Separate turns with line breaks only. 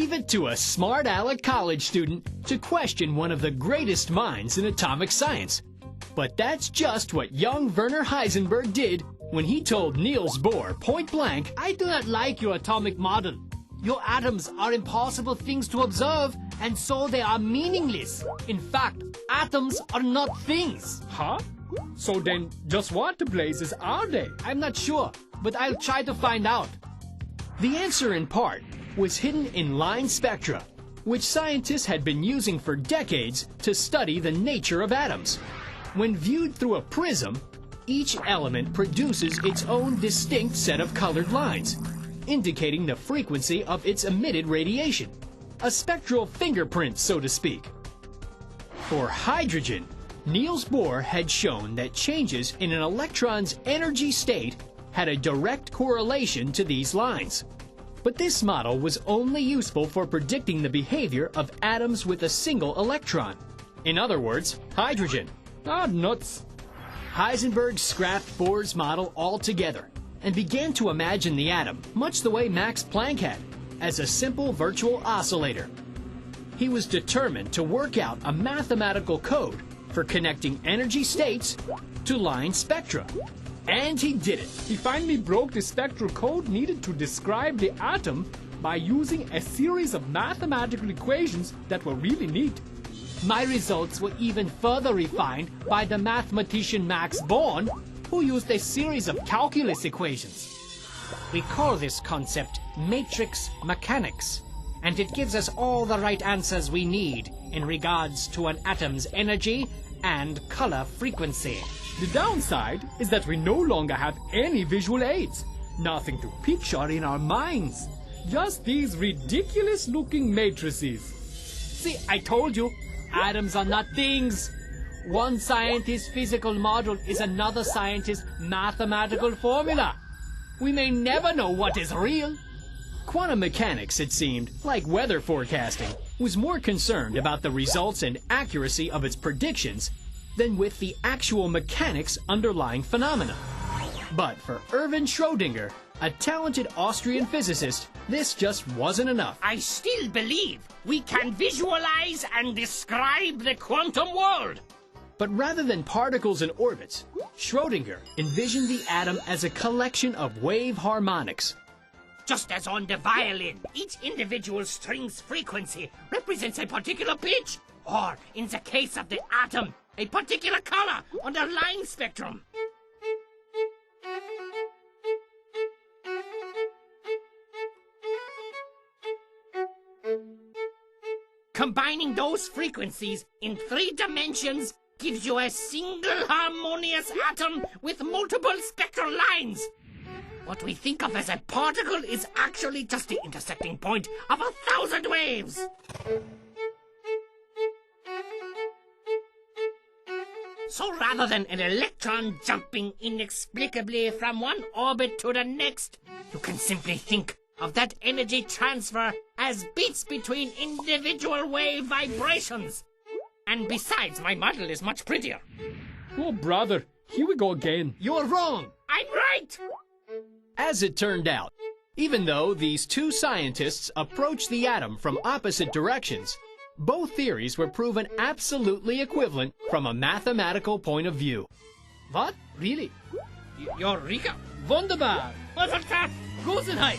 Leave it to a smart aleck college student to question one of the greatest minds in atomic science. But that's just what young Werner Heisenberg did when he told Niels Bohr point blank,
I do not like your atomic model. Your atoms are impossible things to observe, and so they are meaningless. In fact, atoms are not things.
Huh? So then, just what the blazes are they?
I'm not sure, but I'll try to find out.
The answer in part was hidden in line spectra, which scientists had been using for decades to study the nature of atoms. When viewed through a prism, each element produces its own distinct set of colored lines, indicating the frequency of its emitted radiation, a spectral fingerprint, so to speak. For hydrogen, Niels Bohr had shown that changes in an electron's energy state had a direct correlation to these lines. But this model was only useful for predicting the behavior of atoms with a single electron. In other words, hydrogen.
Ah, nuts.
Heisenberg scrapped Bohr's model altogether and began to imagine the atom, much the way Max Planck had, as a simple virtual oscillator. He was determined to work out a mathematical code for connecting energy states to line spectra. And he did it.
He finally broke the spectral code needed to describe the atom by using a series of mathematical equations that were really neat.
My results were even further refined by the mathematician Max Born, who used a series of calculus equations. We call this concept matrix mechanics, and it gives us all the right answers we need in regards to an atom's energy and color frequency.
The downside is that we no longer have any visual aids, nothing to picture in our minds, just these ridiculous-looking matrices.
See, I told you, atoms are not things. One scientist's physical model is another scientist's mathematical formula. We may never know what is real.
Quantum mechanics, it seemed, like weather forecasting, was more concerned about the results and accuracy of its predictions than with the actual mechanics underlying phenomena. But for Erwin Schrödinger, a talented Austrian physicist, this just wasn't enough.
I still believe we can visualize and describe the quantum world.
But rather than particles in orbits, Schrödinger envisioned the atom as a collection of wave harmonics.
Just as on the violin, each individual string's frequency represents a particular pitch, or, in the case of the atom, a particular color on the line spectrum. Combining those frequencies in 3 dimensions gives you a single harmonious atom with multiple spectral lines. What we think of as a particle is actually just the intersecting point of 1,000 waves. So rather than an electron jumping inexplicably from one orbit to the next, you can simply think of that energy transfer as beats between individual wave vibrations. And besides, my model is much prettier.
Oh, brother, here we go again.
You're wrong.
I'm right!
As it turned out, even though these two scientists approached the atom from opposite directions, both theories were proven absolutely equivalent from a mathematical point of view.
What? Really?
Eureka!
Wunderbar!
Was that?
Rosenheim!